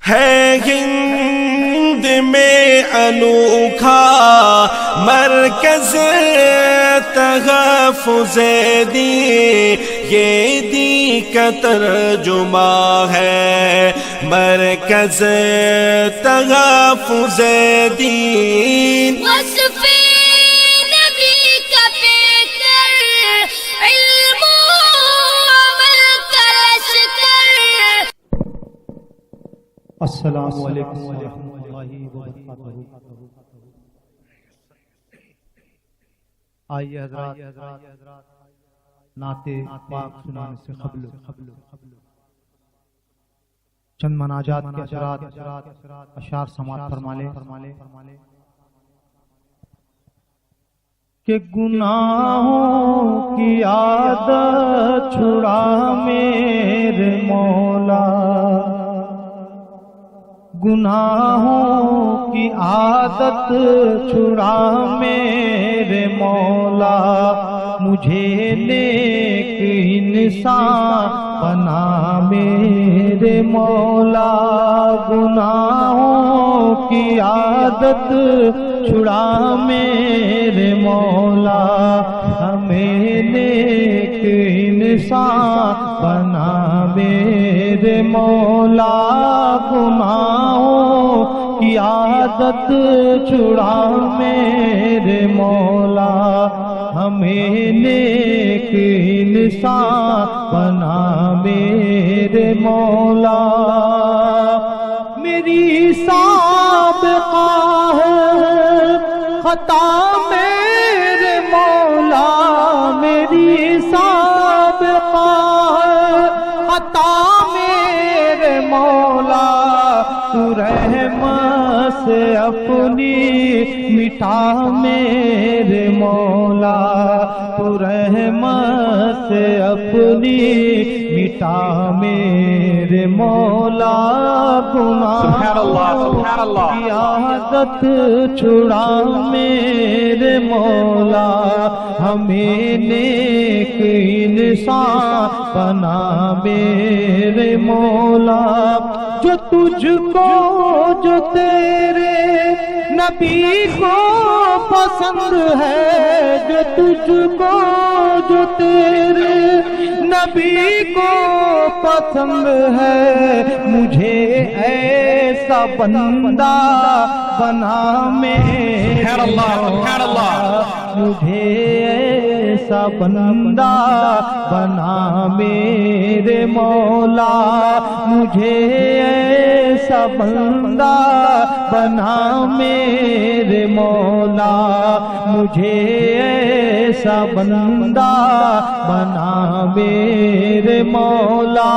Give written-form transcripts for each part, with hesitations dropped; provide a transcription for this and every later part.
ہے ہند میں انوکھا مرکز تحفظ دین، یہ دین کا ترجمہ ہے مرکز تحفظ دین۔ وصف نبی کا پیکر، علم و عمل کا لشکر۔ السلام علیکم ورحمۃ اللہ وبرکاتہ۔ آئیے حضرات، نعت پاک سنانے سے قبل چند مناجات کے اثرات اشعار سماعت فرما لیں کہ گناہوں کی عادت چھڑا میرے مولا، گناہوں کی عادت چھڑا میرے مولا، مجھے نیک انسان بنا میرے مولا، گناہوں کی عادت چھڑا میرے مولا، ہمیں نیک انسان بنا میرے مولا، گناہوں کی عادت چھڑا میرے مولا، ہمیں نیک انسان بنا میرے مولا۔ میری سابقہ ہے خطا میرے مولا، میری سابقہ ہے خطا میرے مولا، تو رحمت سے اپنی مٹا میرے مولا، تو رحمت سے اپنی مٹا میرے مولا، گناہوں کی عادت چھڑا میرے مولا، ہمیں نیک انسان بنا میرے مولا، جو تجھ کو جو تیرے نبی کو پسند ہے، جو تجھ کو جو تیرے نبی کو پسند ہے، مجھے ایسا بندہ بنا میرے مولا، مجھے ایسا بندہ بنا میرے مولا، مجھے ایسا بندہ بنا میرے مولا، مجھے ایسا بندہ بنا میرے مولا،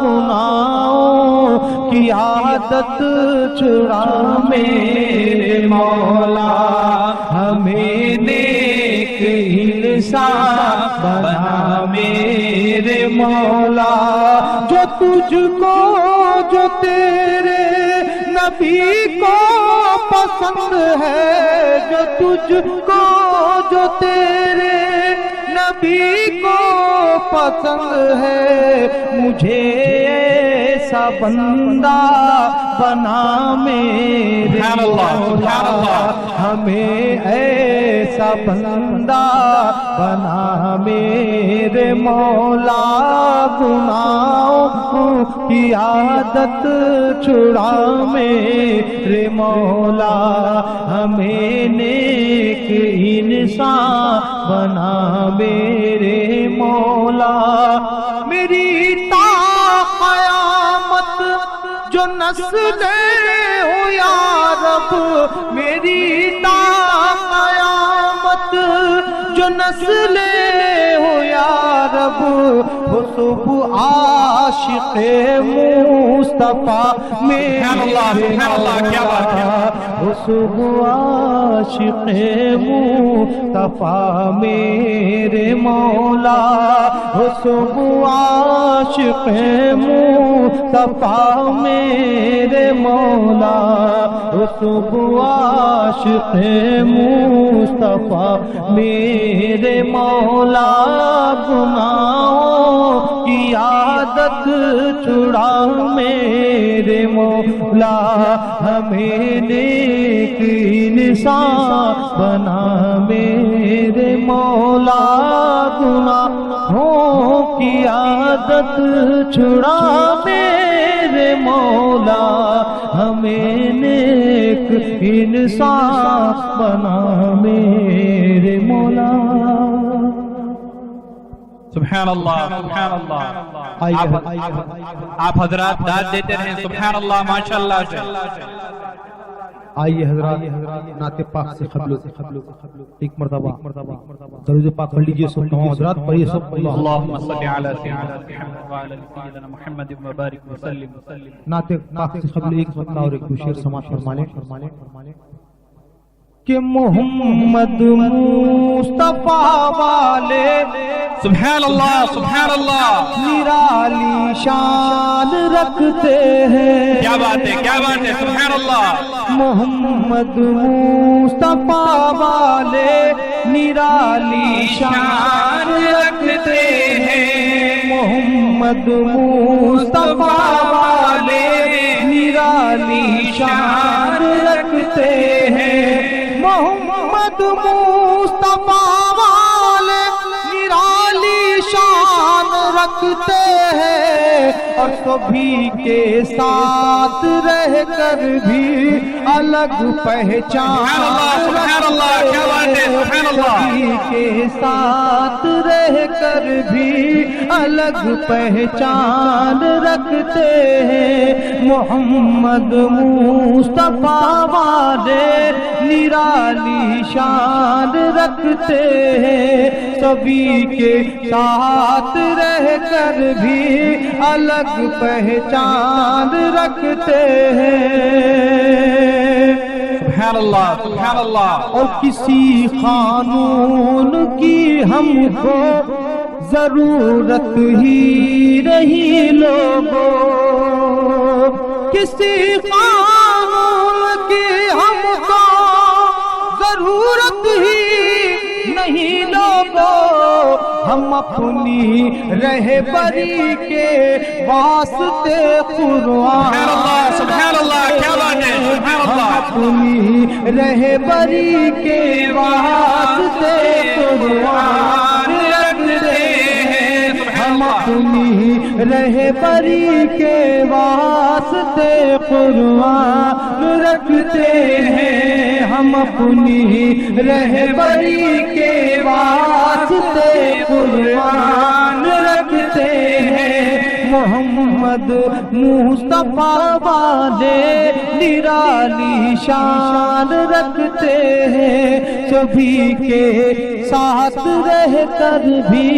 گناہوں کی عادت چھڑا میرے مولا، ہمیں نیک انسان بنا میرے مولا، جو تجھ کو جو تیرے نبی کو پسند ہے، جو تجھ کو جو تیرے نبی کو پسند ہے، مجھے ایسا بندہ بنا میرے مولا، ہمیں ایسا بندہ بنا میرے مولا، گناہوں کی عادت چھڑا میرے مولا، ہمیں نیک انسان بنا میرے مولا، میری تا قیامت جو نسلیں ہو یا رب، میری تا قیامت جو نسلیں ہو یا رب، ہو صبح عاشق مصطفیٰ میرے مولا، ہو صبح عاشق مصطفیٰ میرے مولا، ہو صبح عاشق مصطفیٰ میرے مولا، ہو صبح عاشق مصطفیٰ میرے مولا، گناہوں کی عادت چھڑا میرے مولا، ہمیں نیک انسان بنا میرے مولا، گناہوں کی عادت چھڑا میرے مولا، ہمیں نیک انسان بنا میرے مولا۔ سبحان اللہ، سبحان اللہ۔ آپ حضرات داد دیتے رہیں سبحان اللہ، ماشاءاللہ سے۔ آئیے حضرات نعت پاک سے قبل ایک مرتبہ درود پاک پڑھ لیجئے سب تمام حضرات، پڑھیے سب اللہم صلی علی سیدنا محمد وعلی سیدنا محمد وبارک وسلم۔ نعت پاک سے قبل ایک مرتبہ اور ایک شعر سماعت فرمالیں کہ محمد مصطفیٰ والے سبحان اللہ، سبحان اللہ، نرالی شان رکھتے ہیں۔ کیا بات ہے، کیا بات ہے، سبحان اللہ۔ محمد مصطفیٰ والے نرالی شان رکھتے ہیں، محمد مصطفیٰ والے نرالی شان رکھتے ہیں، محمد مصطفیٰ والے نرالی شان رکھتے ہیں، اور سبھی کے ساتھ رہ کر بھی الگ پہچان سبحان اللہ، کیا بات ہے، سبحان اللہ۔ سبھی کے ساتھ رہ کر بھی الگ پہچان رکھتے ہیں، محمد مصطفیٰ والے نرالی شان رکھتے ہیں، سبھی کے ساتھ رہ کر بھی الگ پہچان رکھتے ہیں۔ سبحان اللہ، سبحان اللہ۔ اور کسی قانون کی ہم کو ضرورت ہی نہیں لوگوں، کسی قانون کی ہم کو ضرورت ہی نہیں لوگوں، ہم اپنی رہبری کے واسطے قرآن، سبحان اللہ، کیا بات ہے، سبحان اللہ۔ اپنی رہبری کے واسطے قرآن رکھتے ہیں، ہم اپنی رہبری کے واسطے قرآن رکھتے ہیں، ہم اپنی رہبری کے واسطے قرآن رکھتے ہیں، محمد مصطفیٰ والے نرالی شان رکھتے ہیں، سبھی کے ساتھ رہ کر بھی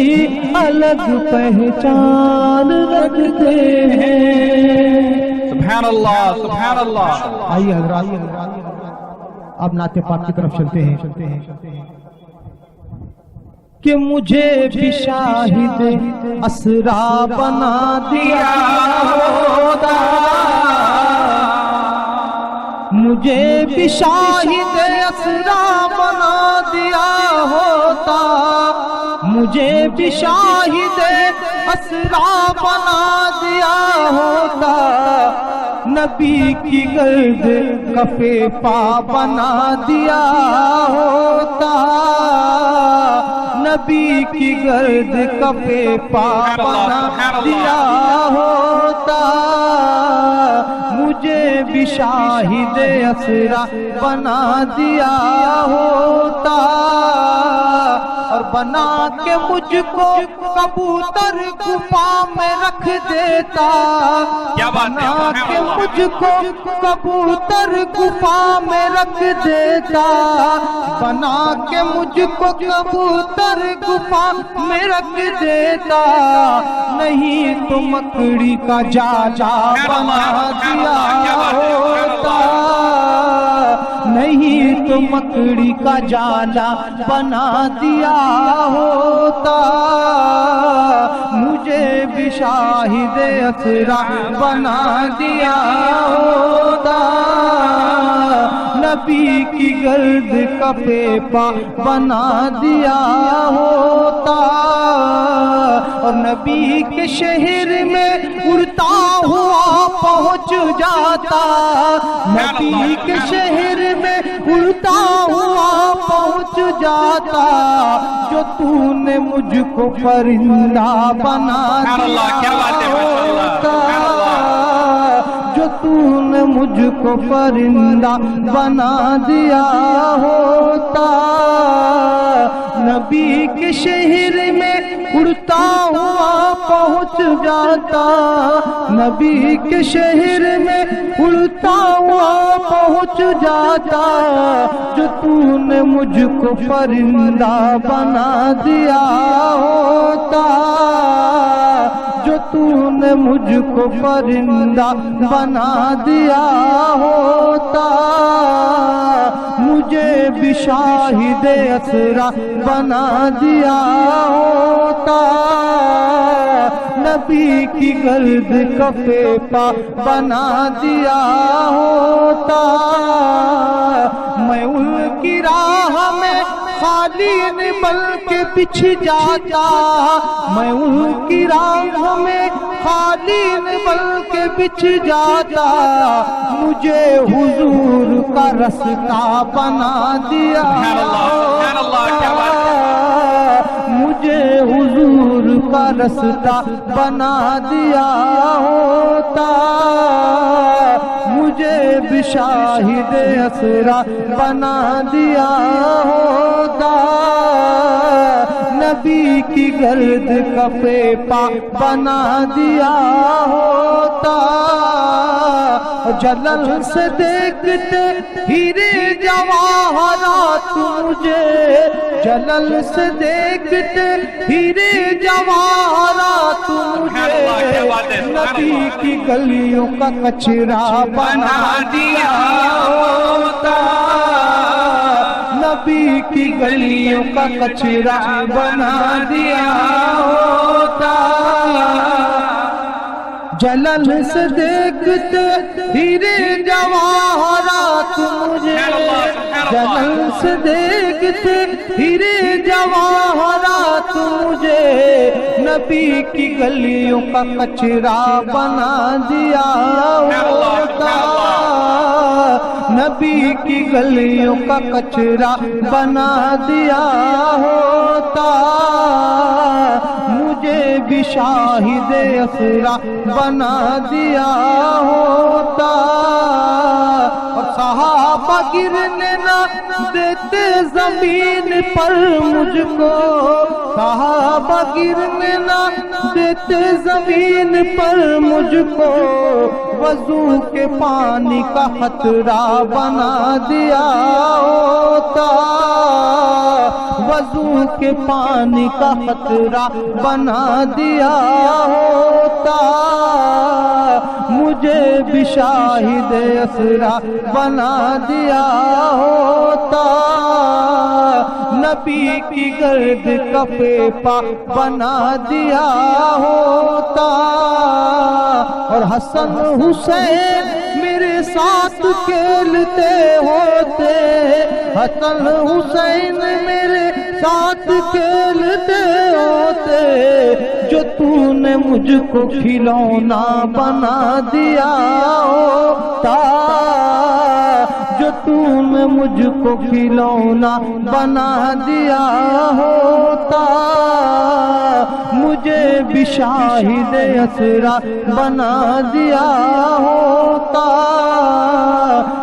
الگ پہچان رکھتے ہیں۔ سبحان اللہ، سبحان اللہ۔ آئیے حضرات اب نعت پاک کی طرف چلتے ہیں کہ مجھے بھی شاہد اسرا بنا دیا ہوتا، مجھے بھی شاہد اسرا بنا دیا ہوتا، مجھے بھی شاہد اسرا بنا دیا ہوتا، نبی کی گرد کفے پا بنا دیا ہوتا، نبی کی گرد کفے پا بنا دیا ہوتا، مجھے بھی شاہد اسرا بنا دیا ہوتا، اور بنا کے مجھ کو کبوتر گفا میں رکھ دیتا، بنا کے مجھ کو کبوتر گفا میں رکھ دیتا، بنا کے مجھ کو کبوتر گفا میں رکھ دیتا، نہیں تو مکڑی کا جالا بنا دیا ہوتا، نہیں تو مکڑی کا جالا بنا دیا ہوتا، مجھے بھی شاہد اسرا بنا دیا ہوتا، نبی کی گرد کا پیپا بنا دیا ہوتا، اور نبی کے شہر میں اڑتا ہوا پہنچ جاتا، نبی کے شہر میں اڑتا ہوا پہنچ جاتا، جو تو نے مجھ کو پرندہ بنا دیا ہوتا، جو تو نے مجھ کو پرندہ بنا دیا ہوتا، نبی کے شہر میں اڑتا ہوا پہنچ جاتا، نبی کے شہر میں اڑتا ہوا پہنچ جاتا، جو تو نے مجھ کو پرندہ بنا دیا ہوتا، جو تو نے مجھ کو پرندہ بنا دیا ہوتا، مجھے بھی شاہد اسرا بنا دیا ہوتا، نبی کی گرد کا پیپا بنا دیا ہوتا، میں ان کی راہ میں خالین بل کے بچھ جاتا، میں ان کی راہ میں خالین بل کے بچھ جاتا، مجھے حضور کا رستہ بنا دیا ہوتا، مجھے حضور کا رستہ بنا دیا ہوتا، مجھے بھی شاہد اسرا بنا دیا ہوتا، نبی کی گرد کا پیپا بنا دیا ہوتا، جلل سے دیکھتے ہیرے جواہرات مجھے، جلل سے دیکھتے ہیرے جواہرات مجھے، نبی کی گلیوں کا کچرا بنا دیا ہوتا، نبی کی گلیوں کا کچرا بنا دیا ہوتا، جلل سے دیکھتے ہیرے جواہرات مجھے، جلل سے دیکھتے ہیرے جواہرات مجھے، نبی کی گلیوں کا کچرا بنا دیا ہوتا، نبی کی گلیوں کا کچرا بنا دیا ہوتا، مجھے بھی شاہد اسرا بنا دیا ہوتا، اور صحابہ گرنے نہ دیتے زمین پر مجھ کو، صحابہ گرنے نہ دیتے زمین پر مجھ کو، وضو کے پانی کا خطرہ بنا دیا ہوتا، وضو کے پانی کا خطرہ بنا دیا ہوتا، مجھے بھی شاہد اسرا بنا دیا ہوتا، نبی کی گرد کا پیپا بنا دیا ہوتا، اور حسن حسین میرے ساتھ کھیلتے ہوتے، حسن حسین میرے ساتھ کھیلتے ہوتے، جو تو نے مجھ کو کھلونا بنا دیا ہوتا، جو تو نے مجھ کو کھلونا بنا دیا ہوتا، مجھے بھی شاہد اسرا بنا دیا ہوتا،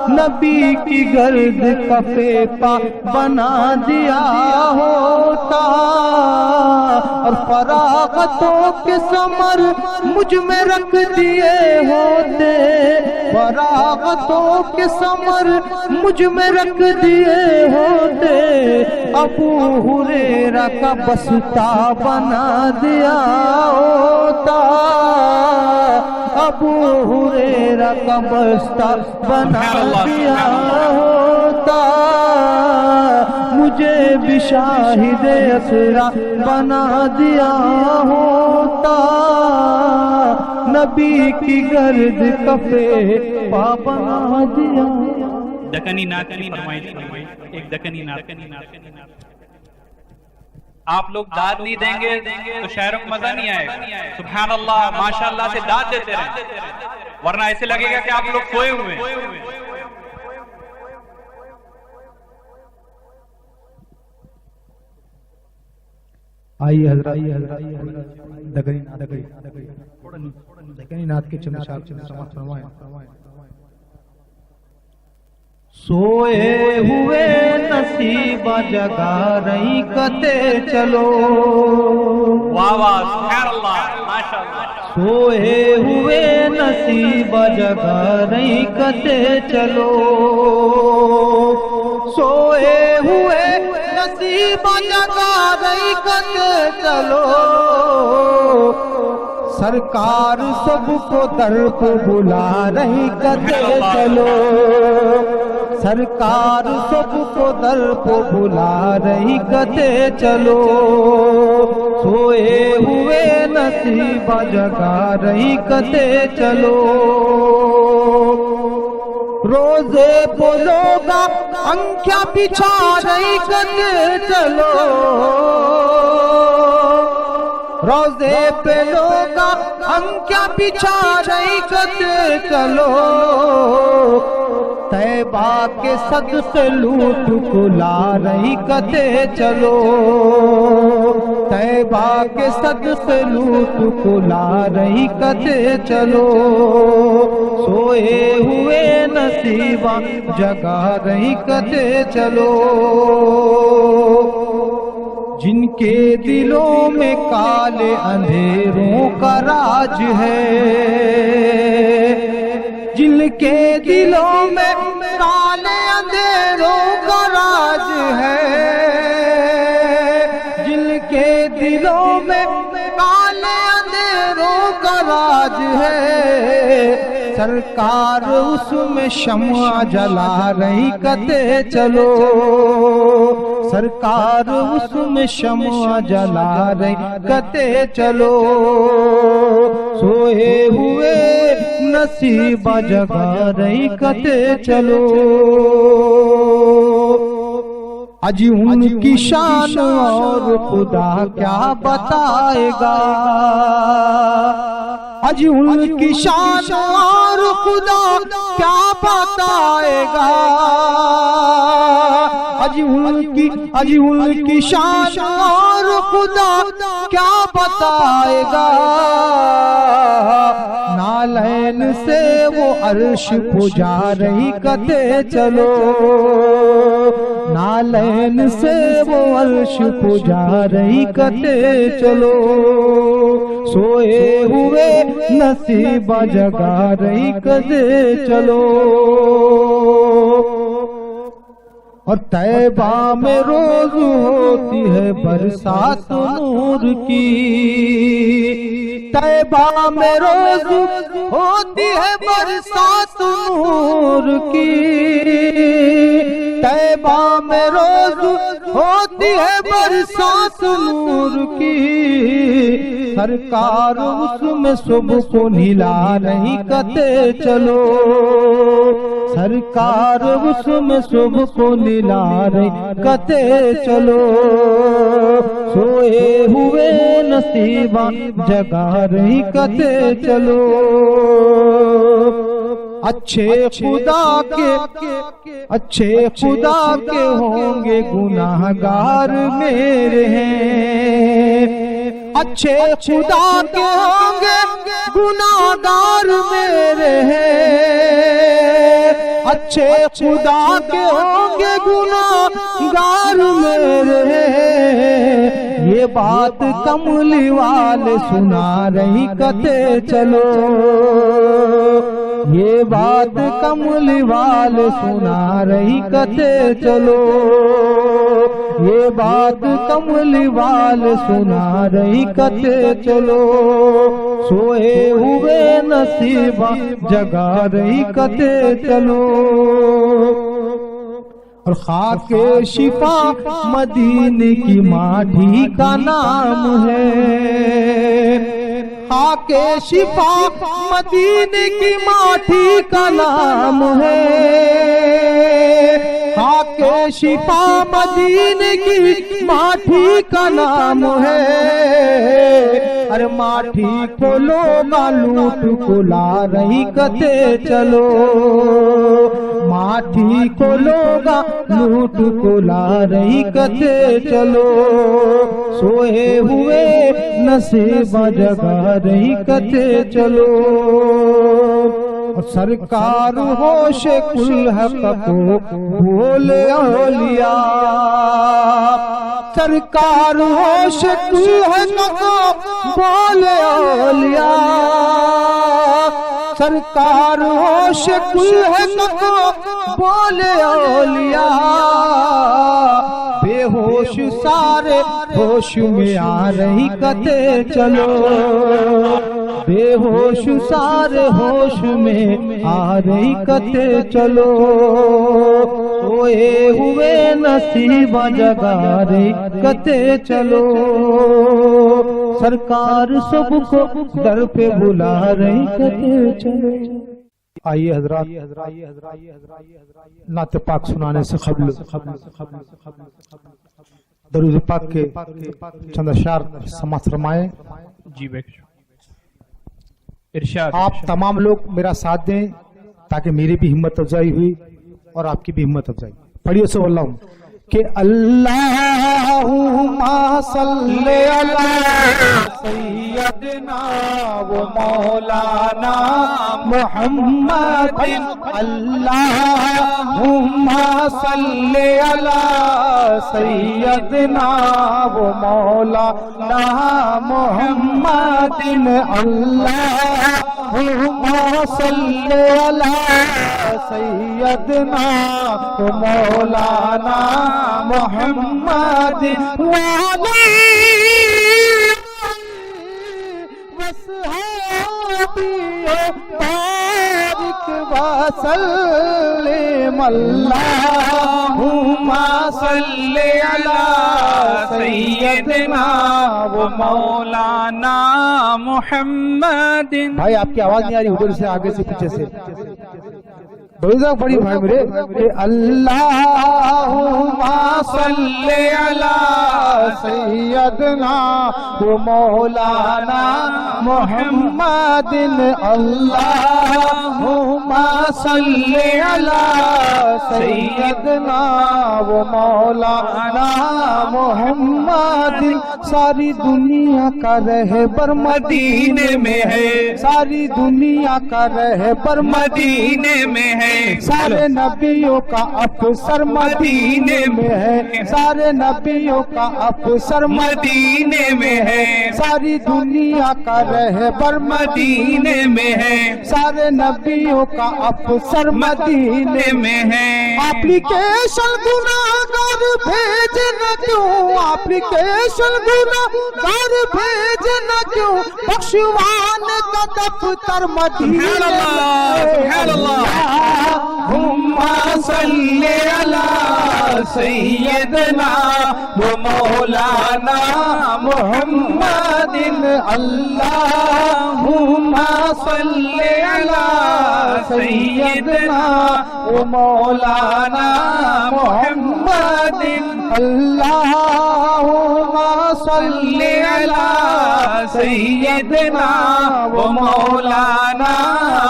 نبی کی گرد کا پیپا بنا دیا ہوتا، اور فراغتوں کے ثمر مجھ میں رکھ دیے ہوتے، فراغتوں کے ثمر مجھ میں رکھ دیے ہوتے، ابو ہریرہ کا بستہ بنا دیا ہوتا، ابو ہریرہ کا بستہ بنا دیا ہوتا، مجھے بھی شاہد اسرا بنا دیا ہوتا، نبی کی گرد کا پیپا بنا دیا دکنی نعت کی فرمائش فرمائیں، ایک دکنی نعت۔ آپ لوگ داد نہیں دیں گے تو شاعروں کو مزہ نہیں آئے گا۔ سبحان اللہ، ماشاءاللہ سے داد دیتے رہیں، ورنہ ایسے لگے گا کہ آپ لوگ سوئے ہوئے ہیں۔ آئیے حضرات دکنی نعت کے چمشات سماعت فرمائیں۔ سوئے ہوئے نصیب جگا رہی کتے چلو، واہ واہ، سبحان اللہ، ماشاءاللہ۔ سوئے ہوئے نصیب جگا رہی کتے چلو، سوئے ہوئے نصیب جگا رہی کتے چلو، سرکار سب کو در پہ بلا رہی کتے چلو، سرکار سب کو در پہ بلا رہی کتے چلو، سوئے ہوئے نصیب جگا رہی کتے چلو، روزے بولوگا انکھیاں بچھا رہی کتے چلو، روزے پہ لوگا انکھیاں بچھا رہی کتے چلو، طیبہ کے صدقے لوٹ کو لا رہی کتے چلو، طیبہ کے صدقے لوٹ کو لا رہی کتے چلو، سوئے ہوئے نصیبہ جگا رہی کتے چلو، جن کے دلوں میں کالے اندھیروں کا راج ہے، جن کے دلوں میں کالے اندھیروں کا راج ہے، جن کے دلوں میں کالے اندھیروں کا راج ہے، سرکار اس میں شمع جلا رہی کتے چلو، سرکار اس میں شمع جلا رہی کتے چلو، سوئے ہوئے نصیب جگا رہی کتے چلو، اجی ان کی شان اور خدا کیا بتائے گا، اجی ان کی شان اور خدا کیا بتائے گا، اجی ان کی شان اور خدا کیا بتائے گا، نالین سے وہ عرش پجا رہی کتے چلو، نالین سے وہ عرش پجا رہی کتے چلو، سوئے ہوئے نصیب جگا رہی کتے چلو، اور طیبہ میں روز ہوتی ہے برسات نور کی، طیبہ میں روز ہوتی ہے برسات نور کی، طیبہ میں روز ہوتی ہے برسات نور کی، سرکار اس میں صبح کو نھلا رہی کتے چلو، سرکار اس میں صبح کو نھلا رہی کتے چلو، سوئے ہوئے نصیبہ جگا رہی کتے چلو، اچھے خدا کے ہوں گے گناہگار میرے ہیں، اچھے خدا کے ہوں گے گناہگار میرے ہیں، اچھے خدا کے ہوں گے گناہگار میرے ہیں، یہ بات کملی والے سنا رہی کتے چلو، یہ بات کملی والے سنا رہی کتے چلو، یہ بات کملی والے سنا رہی کتے چلو، سوئے ہوئے نصیبہ جگا رہی کتے چلو، اور خاک شفا مدینے کی ماٹھی کا نام ہے، خاک شفا مدینے کی ماٹھی کا نام ہے، شفا مدینے کی ماٹھی کا نام ہے ارے ماٹھی کو لوگا لوٹ کو لا رہی کتے چلو ماٹھی کو لوگا لوٹ کو لا رہی کتے چلو سوئے ہوئے نصیب جگا رہی کتے چلو سرکار ہوش کل حق کو بولے اولیاء سرکار ہوش کل حق کو بولے اولیاء سرکار ہوش کل حق کو بولے اولیاء بے ہوش سارے ہوش میں آ رہی کتے چلو بے ہوش سارے ہوش میں آ رہی کتے چلو سوئے ہوئے نصیب جگا رہی کتے چلو سرکار سب کو در پہ بلا رہی کتے چلو آئیے حضرات نعت پاک سنانے سے قبل درود پاک کے چند اشعار سماعت فرمائیں جی ارشاد آپ تمام لوگ میرا ساتھ دیں تاکہ میری بھی ہمت افزائی ہوئی اور آپ کی بھی ہمت افزائی پڑھیے سو اللہ کہ اللہم صلی علی سیدنا و مولانا محمد اللہم صلی علی سیدنا و مولانا محمد اللہم صلی علی سیدنا و مولانا محمد وعلی وصحابی بارک وسلم اللہم صلی علی سیدنا و مولانا محمد بھائی آپ کی آواز نہیں آ رہی ادھر سے آگے سے پیچھے سے بڑی بڑی بھائی میرے کہ اللہم صلی علی سیدنا و مولانا محمد اللہم صلی علی سیدنا و مولانا محمد ساری دنیا کا رہبر مدینے میں ہے ساری دنیا کا رہبر مدینے میں ہے سارے نبیوں کا افسر مدینے میں ہے سارے نبیوں کا افسر مدینے میں ہے ساری دنیا کا رہبر مدینے میں ہے سارے نبیوں کا افسر مدینے میں ہے اپلیکیشن گناہگار بھیجنا کیوں اپلیکیشن گناہگار بھیجنا کیوں بخشوانے کا دفتر مدینے میں اللہم صلی علی سیدنا و مولانا محمد اللہم صلی علی سیدنا و مولانا محمد اللہم صلی علی سیدنا و مولانا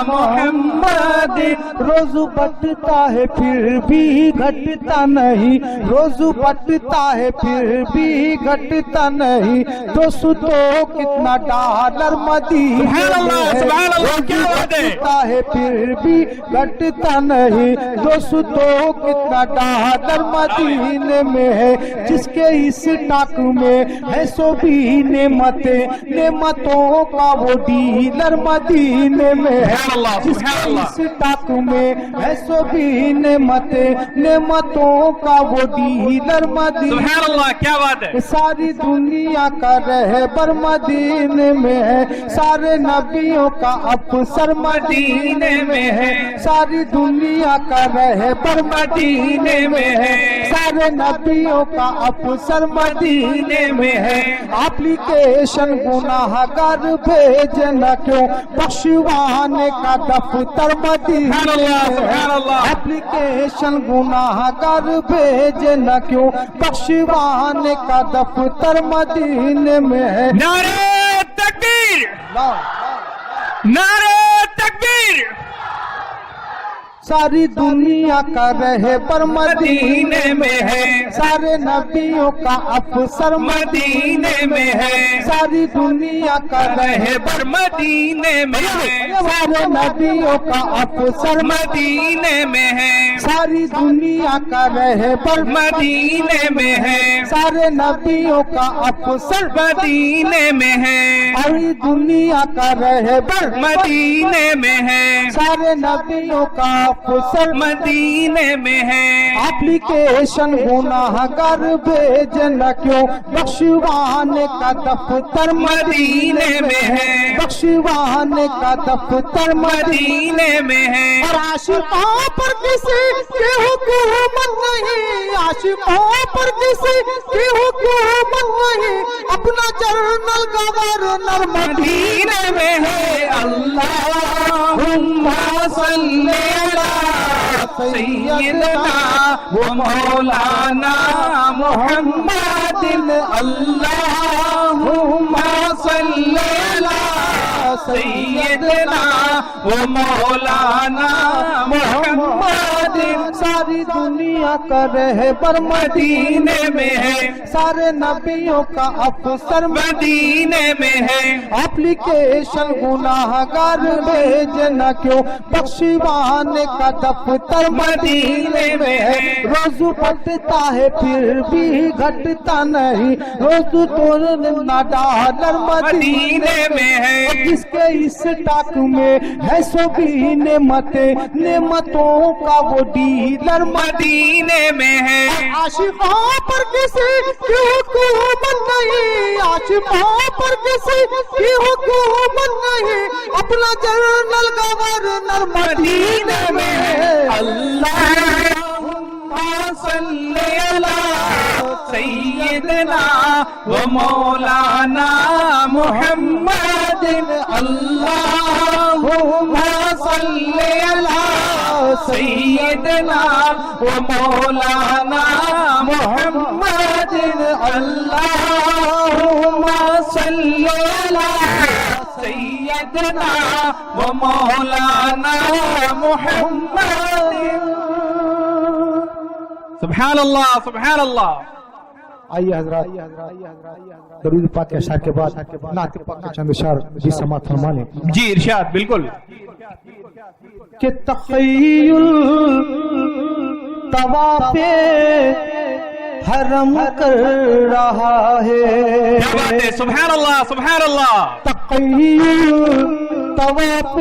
محمد روز بٹتا ہے پھر بھی گھٹتا نہیں روز بٹتا ہے پھر بھی گھٹتا نہیں دوستو کتنا ڈالر مدینے میں ہے بٹتا ہے پھر بھی گھٹتا نہیں دوستو کتنا ڈالر مدینے میں ہے جس کے اس ٹاک میں ہے سو بھی نعمتیں نعمتوں کا وہ ڈیلر مدینے میں ہے جس کے اس ٹاک میں ہے سو بھی نعمتیں نعمتوں کا وہ ڈیلر مدینے سبحان اللہ کیا بات ہے ساری دنیا کا رہبر مدینے میں ہے سارے نبیوں کا افسر مدینے میں ہے ساری دنیا کا رہبر مدینے میں ہے سارے نبیوں کا افسر مدینے میں ہے اپلیکیشن گناہگار بھیجنا کیوں بخشوانے کا دفتر مدینے میں ہے اپلیکیشن گناہگار بھیجے نہ کیوں بخشوانے کا دفتر مدینے میں ہے نعرہ تکبیر نعرہ تکبیر ساری دنیا کا رہبر مدینے میں ہے سارے نبیوں کا افسر مدینے میں ہے ساری دنیا کا رہبر مدینے میں ہے سارے نبیوں کا افسر مدینے میں ہے ساری دنیا کا رہبر مدینے میں ہے سارے نبیوں کا افسر مدینے میں ہے ساری دنیا کا رہبر مدینے میں ہے سارے نبیوں کا افسر مدینے میں ہے اپلیکیشن گناہ گر بھیجنا کیوں بخشوانے کا دفتر مدینے میں ہے بخشوانے کا دفتر مدینے میں ہے اور عاشقوں پر کسی کی حکومت نہیں عاشقوں پر کسی کی حکومت نہیں اپنا جنرل گورنر مدینے میں ہے اللہم صلی علی سیدنا و مولانا محمد اللہم صلی علی سیدنا و مولانا محمد ساری دنیا کا رہبر مدینے میں ہے سارے نبیوں کا افسر مدینے میں ہے اپلیکیشن گناہ گار بھیجنا کیوں بخشوانے کا دفتر مدینے میں ہے روزو بڑھتا ہے پھر بھی گھٹتا نہیں روزو توڑنا ڈالر مدینے میں ہے جس کے اس ٹاک میں ہے سو بھی نعمتیں نعمتوں کا وہ ڈیلر مدینے میں ہے عاشقوں پر کسی کی حکومت نہیں عاشقوں پر کسی کی حکومت نہیں اپنا جنرل گورنر مدینے میں ہے اللہم صلی علی سیدنا و مولانا محمد اللہم صلی علی سیدنا و مولانا محمد اللہم صلی علی سیدنا و مولانا محمد سبحان اللہ سبحان اللہ آئیے حضرات درود پاک کے اشعار کے بعد نعت پاک کے چند اشعار بھی سماعت فرما لیں جی ارشاد بالکل کہ تخیل طواف حرم کر رہا ہے کیا بات ہے سبحان اللہ سبحان اللہ تخیل طواف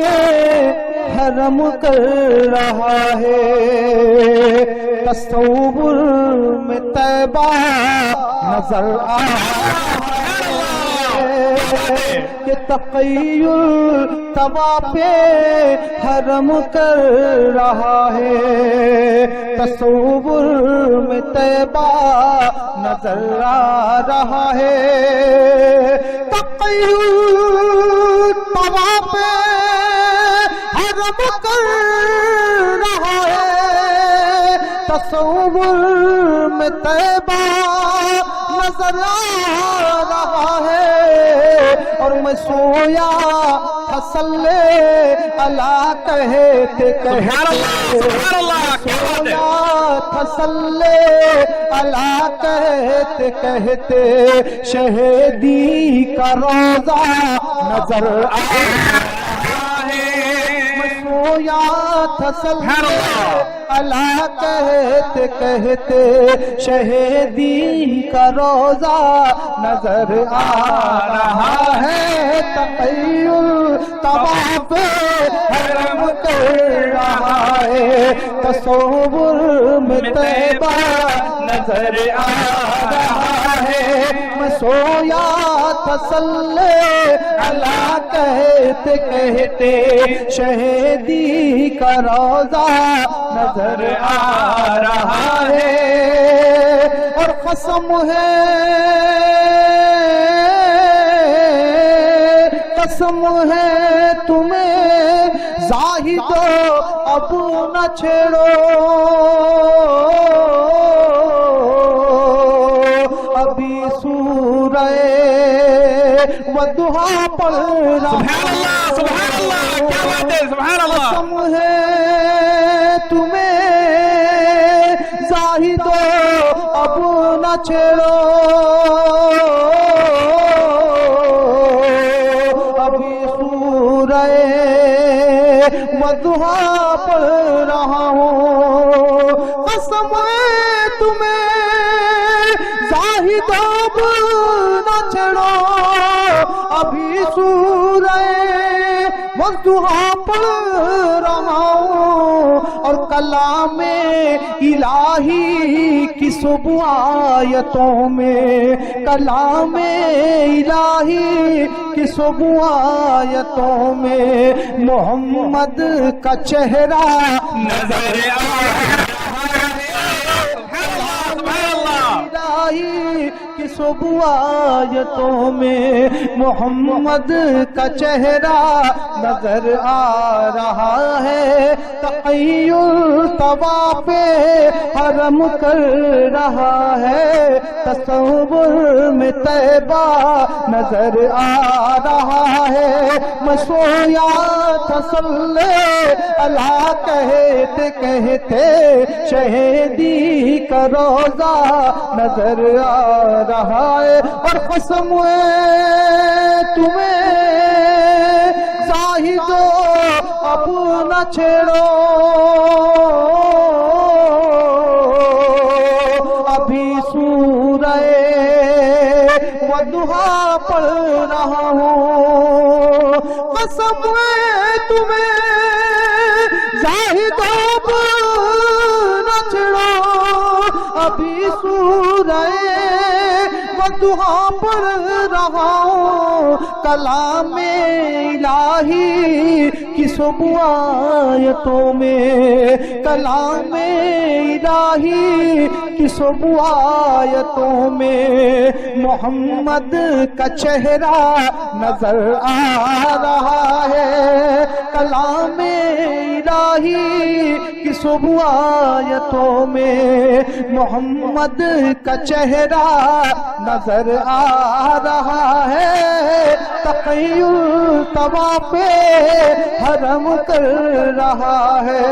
حرم کر رہا ہے تصور میں طیبہ نظر آ کہ تقیل طواف حرم کر رہا ہے تصور میں طیبہ نظر آ رہا ہے تقیل طواف حرم کر رہا ہے تصور میں طیبہ نظر آ رہا ہے اور میں سویا صلی اللہ کہتے سویا صلی اللہ کہتے کہتے شہیدی کا روزہ نظر آیا سویا صلی اللہ کہتے کہتے شہیدی کا روزہ نظر آ رہا ہے تقیل طواف حرم کر رہا ہے تصور میں طیبہ نظر آ رہا ہے میں سویا صلی اللہ کہتے کہتے شہیدی کا روزہ نظر آ رہا ہے اور قسم ہے تمہیں زاہدو اب نہ چھیڑو وضحا پڑھ رہا ہوں، سبحان اللہ، کیا بات ہے، سبحان اللہ. قسم ہے تمہیں زاہدو اب نہ چھیڑو، ابھی سورہ وضحا پڑھ رہا ہوں. قسم ہے تمہیں زاہدو اب نہ چھیڑو، ابھی سورہ وضحا پڑھ رہا ہوں. اور کلام الہی کی صبح آیتوں میں، کلام الہی کی صبح آیتوں میں محمد کا چہرہ نظر الہی کی صبح آیتوں میں محمد کا چہرہ نظر آ رہا ہے. تقی طواف حرم کر رہا ہے، تصور میں طیبہ نظر آ رہا ہے. میں سویا تھا صلی اللہ کہتے کہتے شہیدی کا روزہ نظر آ رہا ہے. اور قسم ہے تمہیں زاہدو اب نہ چھیڑو، ابھی سورہ وضحا پڑھ رہا ہوں. قسم ہے تمہیں زاہدو اب نہ چھیڑو، ابھی سورہ وضحا پڑھ رہا ہوں. کلام الہی کی صبح آیتوں میں، کلام الہی کی صبح آیتوں میں محمد کا چہرہ نظر آ رہا ہے. کلام الہی کی صبح آیتوں میں محمد کا چہرہ نظر آ رہا ہے. تقی طواف حرم کر رہا ہے،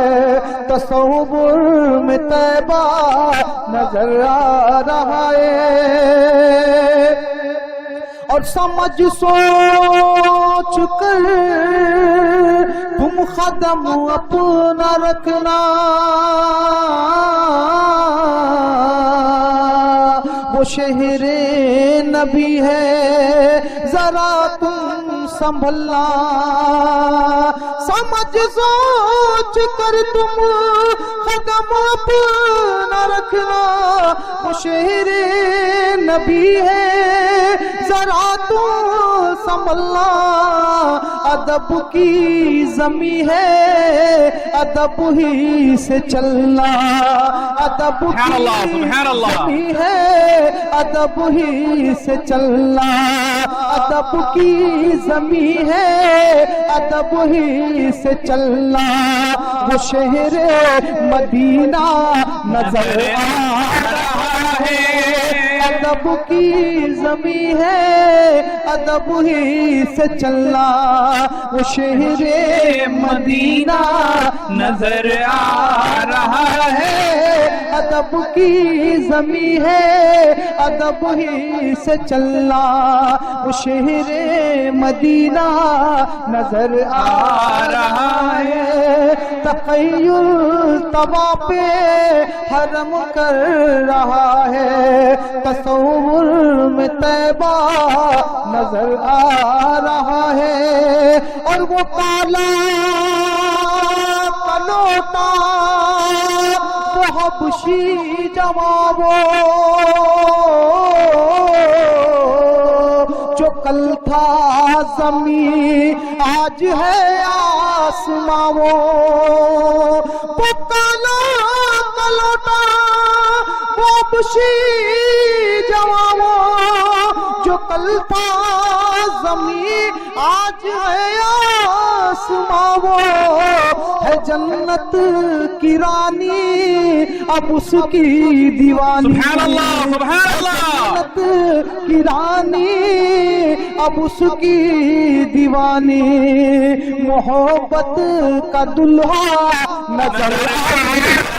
تصور میں طیبہ نظر آ رہا ہے. اور سمجھ سوچ کر تم قدم اپنا رکھنا، وہ شہر نبی ہے ذرا تم سنبھلنا. سمجھ سوچ کر تم قدم اپنا رکھنا، وہ شہر نبی ہے ذرا تم سنبھلنا. ادب کی زمیں ہے ادب ہی سے چلنا، ادب کی زمیں ہے ادب ہی سے چلنا. ادب کی زمیں ہے ادب ہی سے چلنا. وہ شہر مدینہ نظر آ رہا ہے. ادب کی زمیں ہے ادب ہی سے چلنا. وہ شہر مدینہ نظر آ رہا ہے. ادب کی زمیں ہے ادب ہی سے چلنا. وہ شہر مدینہ نظر آ رہا ہے. تخیل طواف حرم کر رہا ہے، تصور میں طیبہ نظر آ رہا ہے. اور وہ کالا کلوٹا وہ حبشی جوابو جو کل تھا زمین آج ہے آسماں. وہ کالا کلوٹا وہ حبشی جوابو جو کل تھا زمین آج ہے آسماں وہ ہے جنت کی رانی اب اس کی دیوانی سبحان اللہ سبحان اللہ جنت کی رانی اب اس کی دیوانی محبت کا دلہا نظر آئے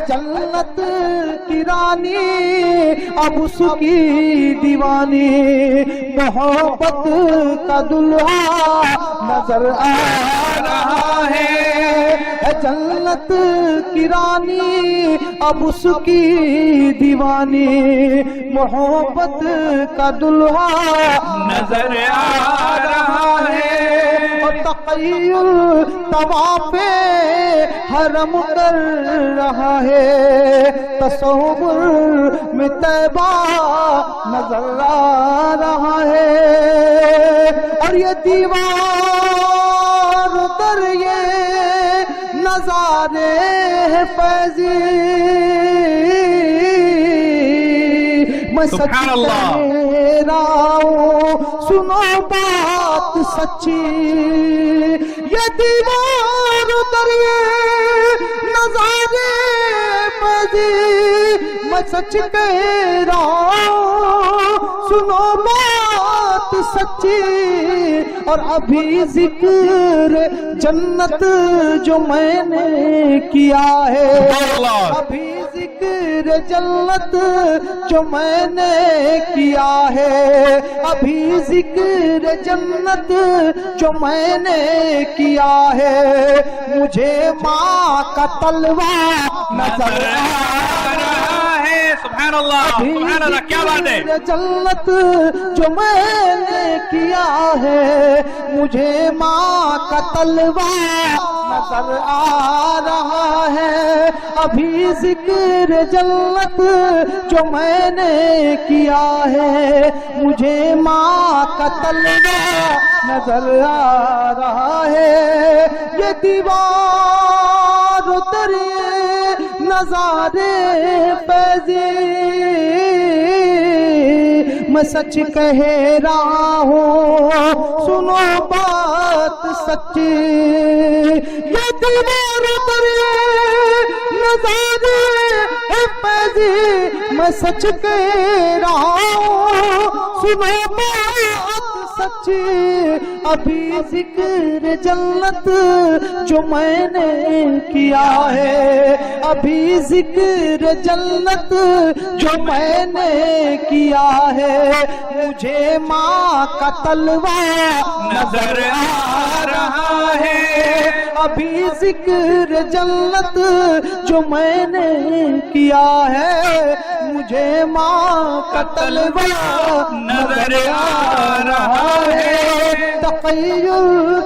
جنت کی رانی اب اس کی دیوانی محبت کا دلہا نظر آ رہا ہے جنت کی رانی اب اس کی دیوانی محبت کا دلہا نظر آ رہا ہے اور تخیل طواف حرم کر رہا ہے تصور میں طیبہ نظر آ رہا ہے اور یہ دیوار در یہ نظارے فیضی میں سچ سبحان اللہ کہہ رہا ہوں سنو بات سچی یہ دیوار در یہ نظارے فیضی میں سچ کہہ رہا ہوں سنو بات سچی اور ابھی ذکر جنت جو میں نے کیا ہے ابھی ذکر جنت جو میں نے کیا ہے ابھی ذکر جنت جو میں نے کیا ہے مجھے ماں کا تلوہ نظر آ رہا ہے سبحان اللہ سبحان اللہ کیا بات ہے جنت جو میں نے کیا ہے مجھے ماں کا تلوہ نظر آ رہا ہے ابھی ذکر جنت جو میں نے کیا ہے مجھے ماں کا تلوہ نظر آ رہا ہے یہ دیوار در یہ نظارے فیضی میں سچ کہہ رہا ہوں سنو بات سچی یہ دیوار در یہ نظارے فیضی میں سچ کہہ رہا ہوں سنو بات سچی ابھی ذکر جنت جو میں نے کیا ہے ابھی ذکر جنت جو میں نے کیا ہے مجھے ماں کا تلوہ نظر آ رہا ہے ابھی ذکر جنت جو میں نے کیا ہے مجھے ماں کا تلوہ نظر آ رہا ہے تخیل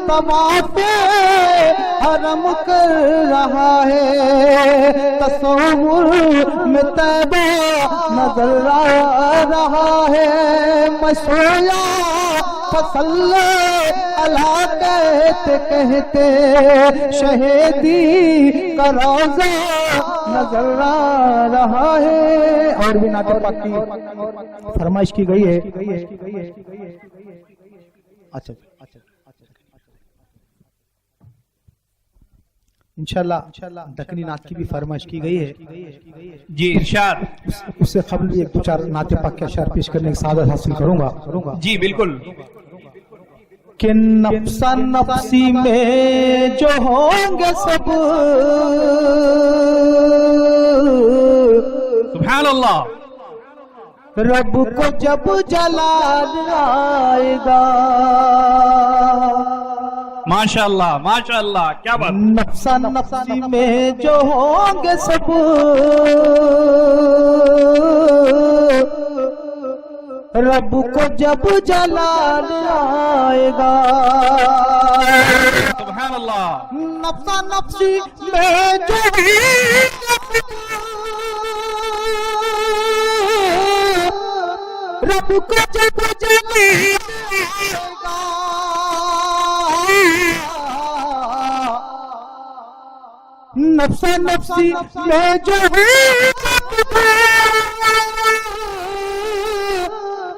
طواف حرم کر رہا ہے تصور میں طیبہ نظر آ رہا ہے میں سویا فصل اللہ کہتے کہتے شہیدی کا روزہ نظر آ رہا ہے اور بھی نعت پاک کی فرمائش کی گئی ہے اچھا انشاءاللہ دکنی نعت کی بھی فرمائش کی گئی ہے جی ارشاد اس سے قبل بھی ایک دو چار نعت پاک کے اشعار پیش کرنے کی سعادت حاصل کروں گا جی بالکل کہ نفس نفسی میں جو ہوں گے سب سبحان اللہ رب کو جب جلال آئے گا ماشاء اللہ کیا بات نفس نفسی میں جو ہوں گے سب رب کو جب جلال آئے گا سبحان اللہ نفس نفسی میں جو رب کو جب جلال آئے گا نفس نفسی میں جو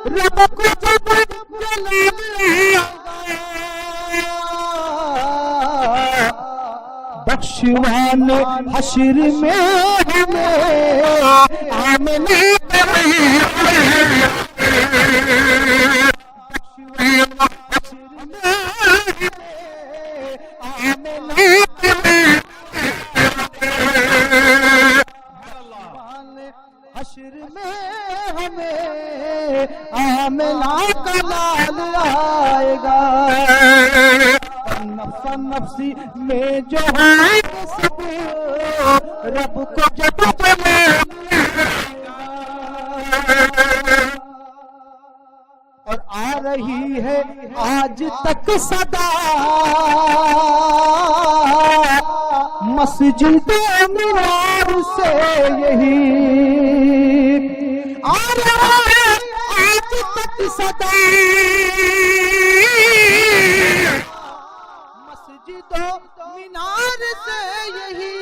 رب کو جب جلال آئے گا بخشوان حشر میں ہمیں آمنے حشر میں ہمیں آمنا کا لال آئے گا نفس نفسی میں جو ہے سب رب کو جب اور آ رہی ہے آج تک صدا مسجد منار سے یہی آ رہا ہے آج تک صدا مسجد منار سے یہی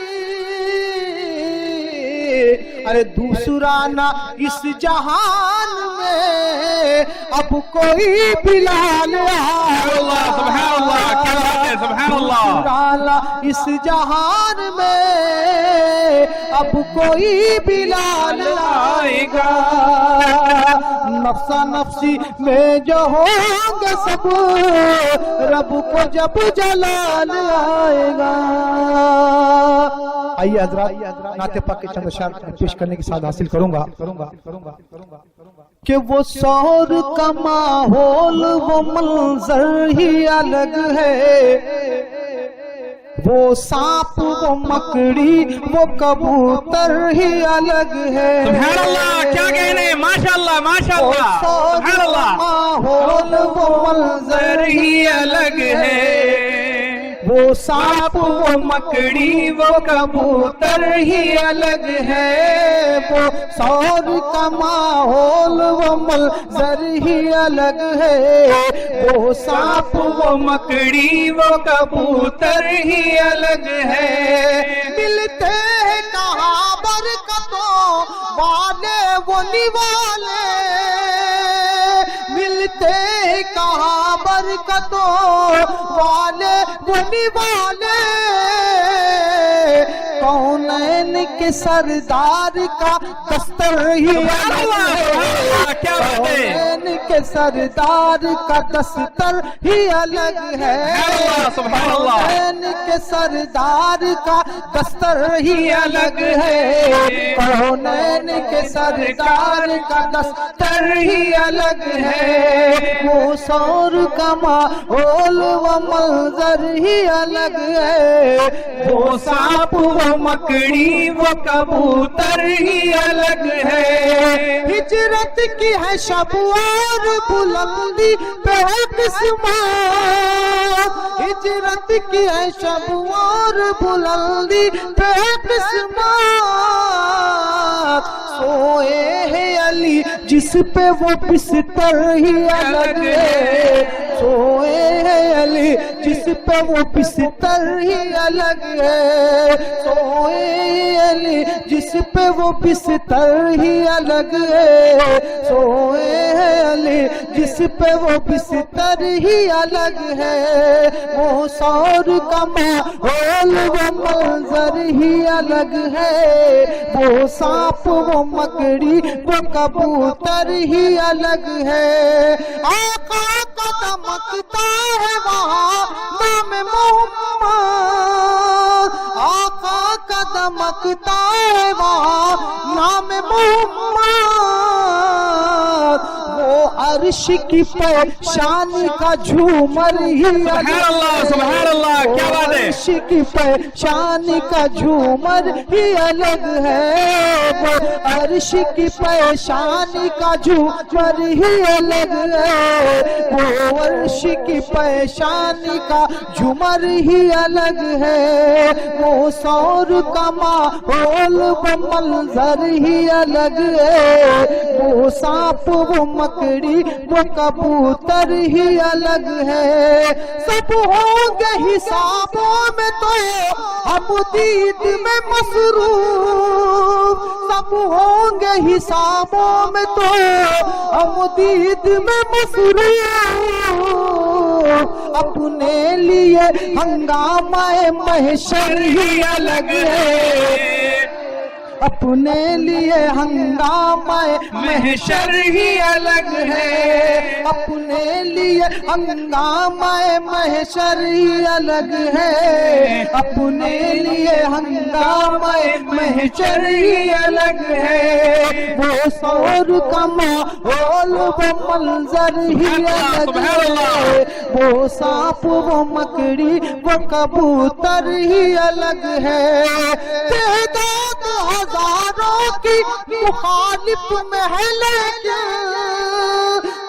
ارے دوسرا نہ اس جہان میں اب کوئی بلال سبحان اللہ کیا بات ہے سبحان اللہ اس جہان میں اب کوئی بلال آئے گا نفسا نفسی میں جو ہوں گے سب رب کو جب جلال آئے گا آئیے حضرات نعت پاک کے چند اشعار پیش کرنے کی سعادت حاصل کروں گا کہ وہ سور کا ماحول وہ منظر ہی الگ ہے وہ سانپ وہ مکڑی وہ کبوتر ہی الگ ہے سبحان اللہ کیا کہنے ماشاءاللہ ماشاءاللہ سبحان اللہ ماحول وہ منظر ہی الگ ہے وہ سانپ وہ مکڑی وہ کبوتر ہی الگ ہے وہ سور کا ماحول وہ منظر ہی الگ ہے وہ سانپ وہ مکڑی وہ کبوتر ہی الگ ہے ملتے ہیں کہاں برکتوں والے وہ نوالے ملتے ہیں کہاں برکتوں والے وہ نوالے کونین کے سردار کا دستر ہی الگ ہے کونین کے سردار کا دستر ہی الگ ہے کونین کے سردار کا دستر ہی الگ ہے کونین کے سردار کا دستر ہی الگ ہے وہ سور کا ماحول وہ منظر ہی الگ ہے وہ سانپ وہ مکڑی وہ کبوتر ہی الگ ہے ہجرت کی ہے شب اور بلندی پہ قسمت ہجرت کی ہے شب اور بلندی پہ قسمت سوئے ہے علی جس پہ وہ بستر ہی الگ ہے سوئے ہے علی جس پہ وہ بستر ہی الگ ہے سوئے علی جس پہ وہ بستر ہی الگ ہے سوئے علی جس پہ وہ بستر ہی الگ ہے وہ سور کا ماحول وہ منظر ہی الگ ہے وہ سانپ وہ مکڑی وہ کبوتر ہی الگ ہے آقا کا دمکتا ہے وہاں نام محمد آقا کا دمکتا ہے وہاں نام محمد وہ عرش کی پریشانی کا جھومر ہی سبحان اللہ کیا بات ہے عرش کی پریشانی کا جھومر ہی الگ ہے وہ عرش کی پریشانی کا جھومر ہی الگ ہے وہ عرش کی پریشانی کا جھومر ہی الگ ہے وہ سور کا ماحول وہ منظر ہی الگ ہے وہ سانپ وہ مکڑی وہ کبوتر ہی الگ ہے سب ہوں گے حسابوں میں تو ہم دید میں مصروف سب ہوں گے حسابوں میں تو ہم دید میں مصروف اپنے لیے ہنگامہ محشر ہی الگ ہے، اپنے لیے ہنگامہ محشر ہی الگ ہے، اپنے لیے ہنگامہ محشر ہی الگ ہے، اپنے لیے ہنگامہ محشر ہی الگ ہے، وہ سور کا ماحول وہ منظر ہی الگ ہے، وہ سانپ وہ مکڑی وہ کبوتر ہی الگ ہے، تعداد ہزاروں کی مخالف میں لیکن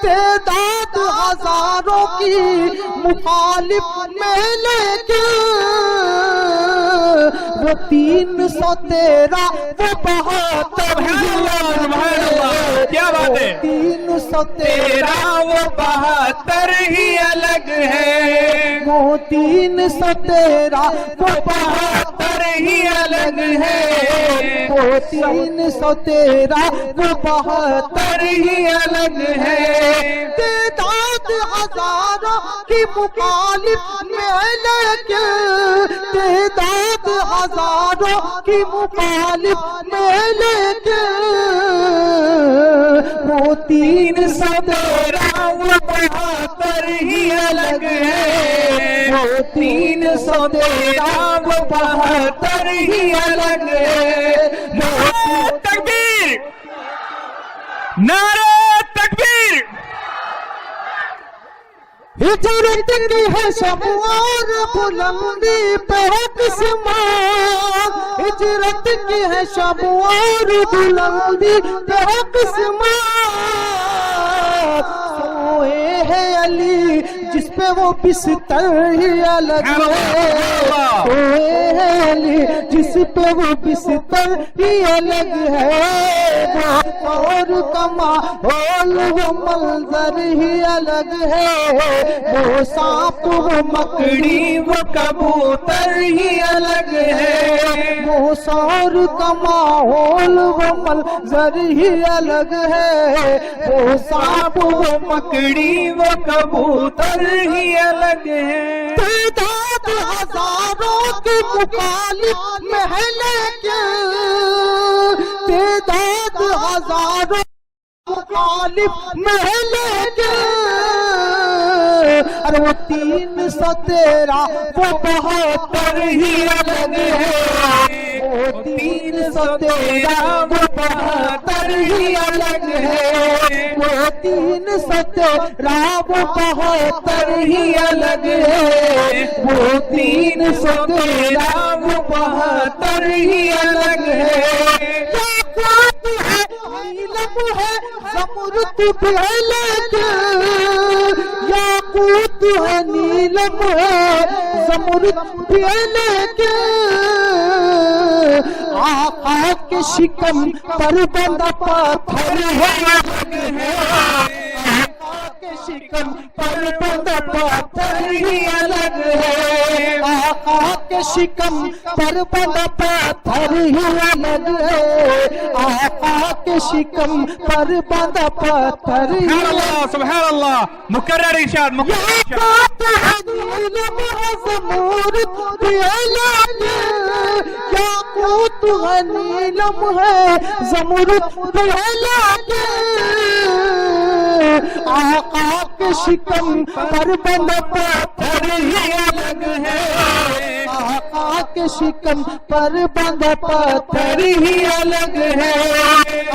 تعداد ہزاروں کی مخالف میں لیکن وہ 313 وہ 72 کیا بات ہے، 313 وہ 72 ہی الگ ہے، وہ 313 وہ 72 ہی الگ ہے، وہ 313 وہ 72 ہی الگ ہے، تعداد ہزاروں کی مخالف میں لیکن تعداد ہزاروں کی مخالف میں لیکن وہ 313 وہ 72 ہی الگ ہے، وہ 313 وہ 72 ہی الگ ہے، تکبیر، نعرہ تکبیر، ہجرت کی ہے شب اور بلندی پہ قسمت، ہجرت کی ہے شب اور بلندی پہ قسمت، سوئے ہے علی جس پہ وہ بستر ہی الگ ہے، سوئے ہے علی جس پہ وہ بستر ہی الگ ہے، اور کا ماحول وہ منظر ہی الگ ہے، وہ سانپ وہ مکڑی وہ کبوتر ہی الگ ہے، وہ سور کا ماحول وہ منظر ہی الگ ہے، وہ سانپ وہ مکڑی وہ کبوتر ہی الگ ہے، تعداد ہزاروں کی مخالف میں لیکن تعداد ہزاروں مخالف میں لیکن ارے وہ 313 وہ 72 ہی الگ ہے، وہ 313 وہ 72 ہی الگ ہے، وہ 313 وہ 72 ہی الگ ہے، وہ 313 وہ 72 ہی الگ ہے، نیلم ہے زمرد بھی ہے لیکن یاقوت ہے، نیلم ہے زمرد بھی ہے لیکن آقا کے شکم پر بندہ پتھر ہے، آقا کے شکم پر بندہ پتھر ہی الگ ہے، آقا کے شکم پر بندہ پتھر ہی الگ ہے، آقا کے شکم پر بندہ پتھر ہی سبحان اللہ، سبحان اللہ، مکرر ارشاد، مکرر ارشاد، یاقوت ہے نیلم ہے زمرد بھی ہے لیکن آقا کے شکم پر بندہ پتھر ہی الگ ہے، آقا کے شکم پر بندہ پتھر ہی الگ ہے،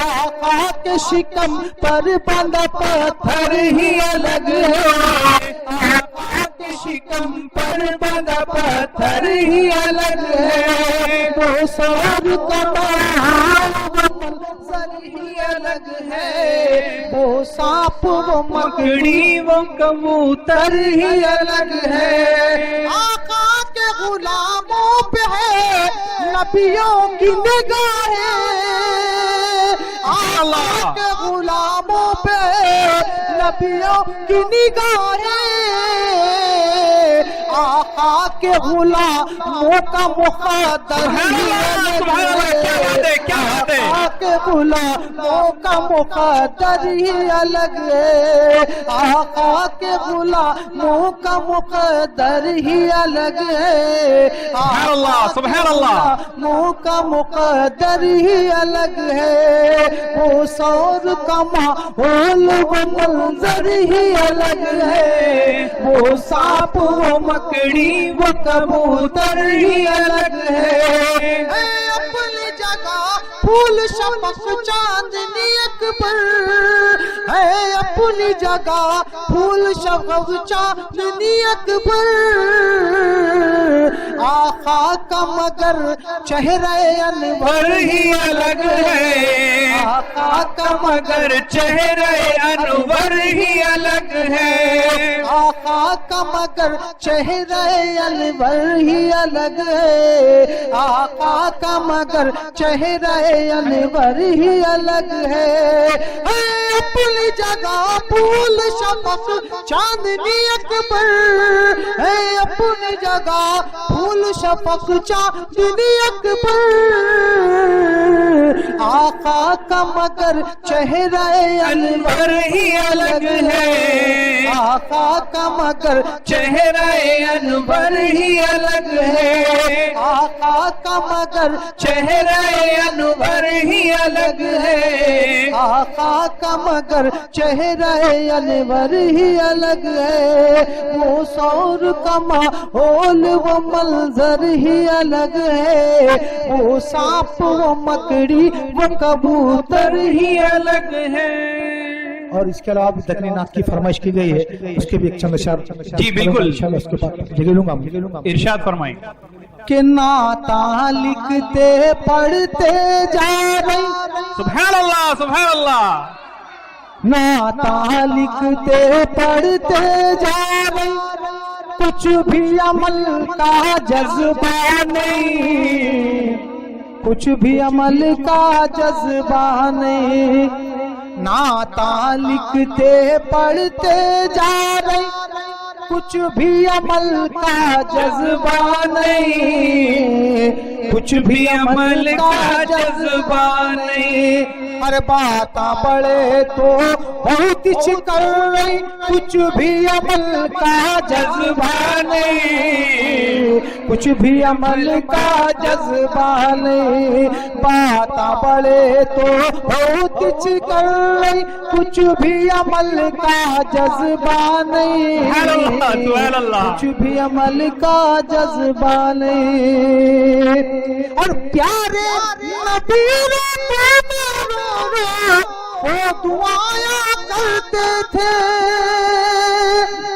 آقا کے شکم پر بندہ پتھر ہی الگ ہے، آقا کے شکم پر بندہ پتھر ہی الگ ہے، وہ سور کا ماحول وہ منظر ہی الگ ہے، وہ سانپ وہ مکڑی وہ کبوتر ہی الگ ہے، آقا کے غلاموں پہ ہے نبیوں کی نگاہیں، آقا کے غلاموں پہ نبیوں کی نگاہیں، آقا کے غلاموں کا مقدر ہی الگ ہے، آقا کے غلاموں کا مقدر ہی الگ ہے، آقا کے غلاموں کا مقدر ہی الگ ہے، سبحان اللہ سبحان اللہ، غلاموں کا مقدر ہی الگ ہے، وہ سور کا ماحول و منظر ہی الگ ہے، وہ سانپ وہ مکڑی وہ کبوتر ہی الگ ہے، اپنی جگہ پھول شفق چاندنی اکبر ہے، اپنی جگہ پھول شفق چاندنی اکبر، آقا کا مگر چہرہ انور ہی الگ ہے، آقا کا مگر چہرہ انور ہی الگ ہے، آقا کا مگر چہرہ انور ہی الگ ہے، آقا کا مگر چہرہ انور ہی الگ ہے، اپنی جگہ پھول شفق چاندنی اکبر ہے، اپنی جگہ پھول شفق چاندنی اکبر، آقا کا مگر چہرہ انور ہی الگ ہے، آقا کا مگر چہرہ انور ہی الگ ہے، آقا کا مگر چہرہ انور ہی الگ ہے، آقا کا مگر چہرہ انور ہی الگ ہے، وہ سور کا ماحول وہ منظر ہی الگ ہے، وہ سانپ وہ مکڑی وہ کبوتر ہی الگ ہے۔ اور اس کے علاوہ بھی دکنی نعت کی فرمائش کی گئی ہے، اس کے بھی ایک چند اشعار جی بالکل انشاءاللہ اس کے بعد جگہ لوں گا، ارشاد فرمائیں کہ نعتاں لکھتے پڑھتے جا رہے، سبحان اللہ سبحان اللہ، نعتاں لکھتے پڑھتے جا رہے، کچھ بھی عمل کا جذبہ نہیں، کچھ بھی عمل کا جذبہ نہیں، نعتاں لکھتے پڑھتے جا رہے، کچھ بھی عمل کا جذبہ نہیں، کچھ بھی عمل کا جذبہ نہیں، ہر بات بڑے تو بہت کچھ کر رہی، کچھ بھی عمل کا جذبہ نہیں، کچھ بھی عمل کا جذبہ نہیں، بات بڑے تو بہت کچھ کر رہی، کچھ بھی عمل کا جذبہ نہیں، کچھ بھی عمل کا جذبہ نہیں، اور پیارے نبی وہ دعائیں کرتے تھے،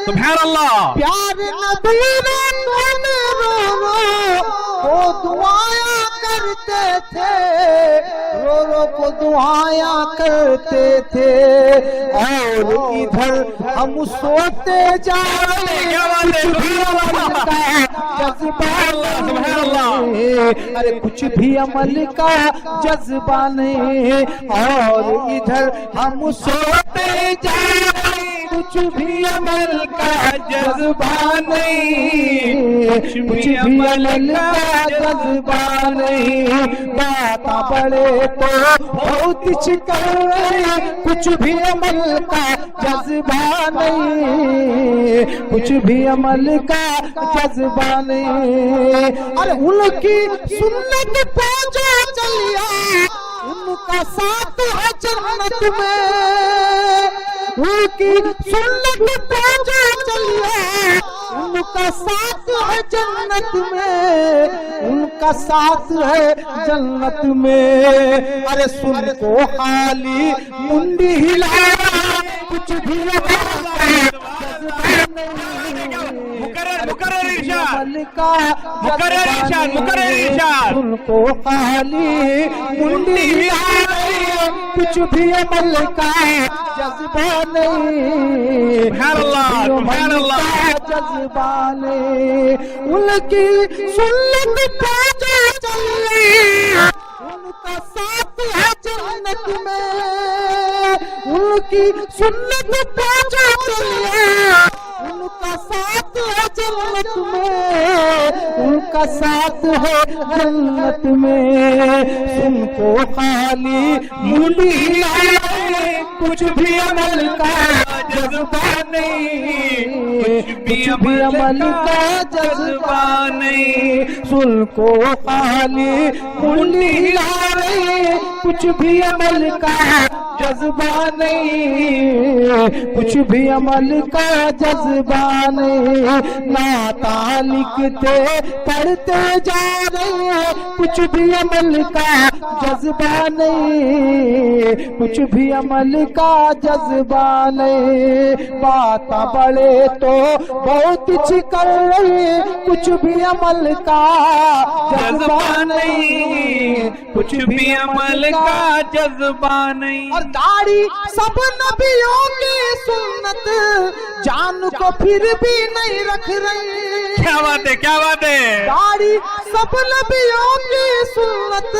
سبحان اللہ، پیارے نبی وہ دعائیں کرتے تھے، رو رو کو دعائیں کرتے تھے، اور ادھر ہم سوتے جا رہے ارے کچھ بھی عمل کا جذبہ نہیں، اور ادھر ہم سوتے جا رہے، کچھ بھی عمل کا جذبہ نہیں، کچھ بھی عمل کا جذبہ نہیں، بات بڑے تو بہت کچھ کر رہے، کچھ بھی عمل کا جذبہ نہیں، کچھ بھی عمل کا جذبہ نہیں، ارے ان کی سنت پہ جو چلیا ان کا ساتھ ہے جنت میں، ان کی سنت پہ جو چلیا ان کا ساتھ ہے جنت میں، ان کا ساتھ ہے جنت میں، ارے سن کو خالی منڈی ہلا کچھ بھی ان کو خالی منڈی کچھ بھی عمل کا جذبہ نہیں، جذبہ نہیں، ان کی سنت پہ جو چلے ان کا ساتھ ہے جنت میں، ان کی سنت پہ جو چلے ان کا ساتھ ہے جنت میں، ان کا ساتھ ہے جنت میں. سن کو خالی منڈی ہلائے، کچھ بھی عمل کا جذبہ نہیں، کچھ بھی عمل کا جذبہ نہیں. سن کو خالی منڈی ہلائے، کچھ بھی عمل کا جذبہ نہیں، کچھ بھی عمل کا جذبہ نہیں. نعتاں لکھتے پڑھتے جا رہے ہیں، کچھ بھی عمل کا جذبہ نہیں، کچھ بھی عمل کا جذبہ نہیں. باتاں بڑے تو بہت کر رہے ہیں، کچھ بھی عمل کا جذبہ نہیں، کچھ بھی عمل کا جذبہ نہیں. اور داڑھی سب نبیوں کی سنت، جان کو پھر بھی نہیں رکھ رہے. کیا بات ہے، کیا بات ہے. داڑھی سب نبیوں کی سنت،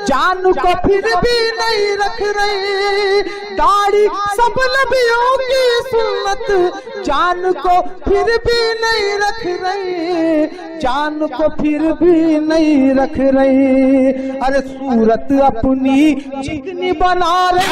جان کو پھر بھی نہیں رکھ رہے. داڑھی سب نبیوں کی سنت، جان کو پھر بھی نہیں رکھ رہے، جان کو پھر بھی نہیں رکھ رہے. ارے صورت اپنی چکنی بنا رہے،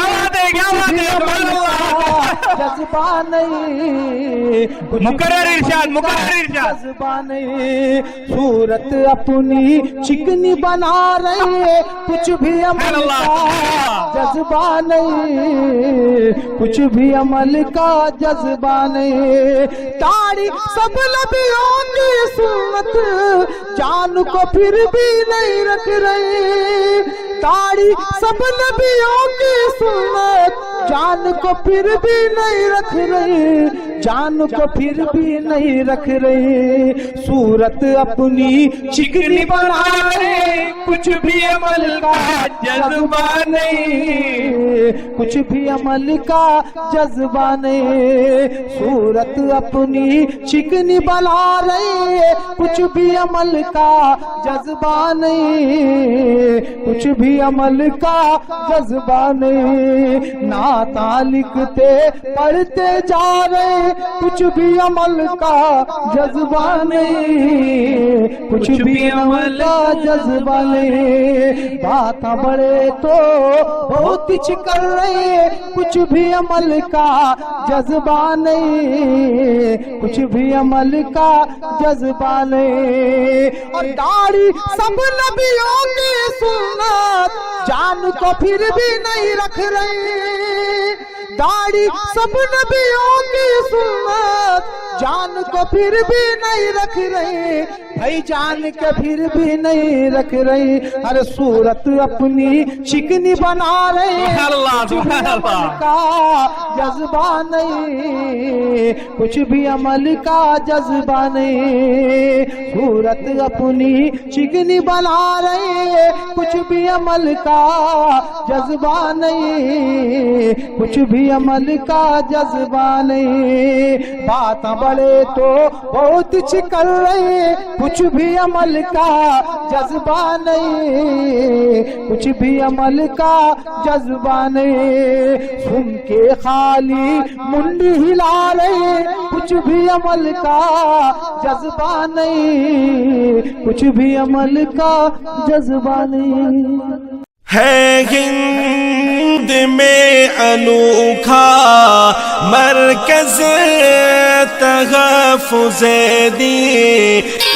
جذبہ نہیں، مقرر ارشاد، مقرر ارشاد. جذبہ نہیں. صورت اپنی چکنی بنا رہے، کچھ بھی عمل کا جذبہ نہیں، کچھ بھی عمل کا جذبہ نہیں. داڑھی سب نبیوں کی سنت، جان کو پھر بھی نہیں رکھ رہے. داڑھی سب نبیوں کی سنت، جان کو پھر بھی نہیں رکھ رہے، جان کو پھر بھی نہیں رکھ رہے. صورت اپنی چکنی بنا رہے، کچھ بھی عمل کا جذبہ نہیں، کچھ بھی عمل کا جذبہ نہیں. صورت اپنی چکنی بنا رہے، کچھ بھی عمل کا جذبہ نہیں، کچھ بھی عمل کا جذبہ نہیں. نعتاں لکھتے پڑھتے جا رہے، کچھ بھی عمل کا جذبہ نہیں، کچھ بھی عمل کا جذبہ نہیں. باتاں بڑے تو بہت کر رہے، کچھ بھی عمل کا جذبہ نہیں، کچھ بھی عمل کا جذبہ نہیں. اور داڑھی سب نبیوں کی سنت، جان کو پھر بھی نہیں رکھ رہے. داڑھی سب نبیوں کی سنت، جان کو پھر بھی نہیں رکھ رہے. بھائی جان کے پھر بھی نہیں رکھ رہے. ہر صورت اپنی چکنی بنا رہے، سبحان اللہ. کا جذبہ نہیں، کچھ بھی عمل کا جذبہ نہیں. صورت اپنی چکنی بنا رہے، کچھ بھی عمل کا جذبہ نہیں، کچھ بھی عمل کا جذبہ نہیں. باتاں بڑے تو بہت کر رہے، کچھ بھی عمل کا جذبہ نہیں، کچھ بھی عمل کا جذبہ نہیں. سن کے خالی منڈی ہلا رہے، کچھ بھی عمل کا جذبہ نہیں، کچھ بھی عمل کا جذبہ نہیں. ہے ہند میں انوکھا مرکز تحفظ دین.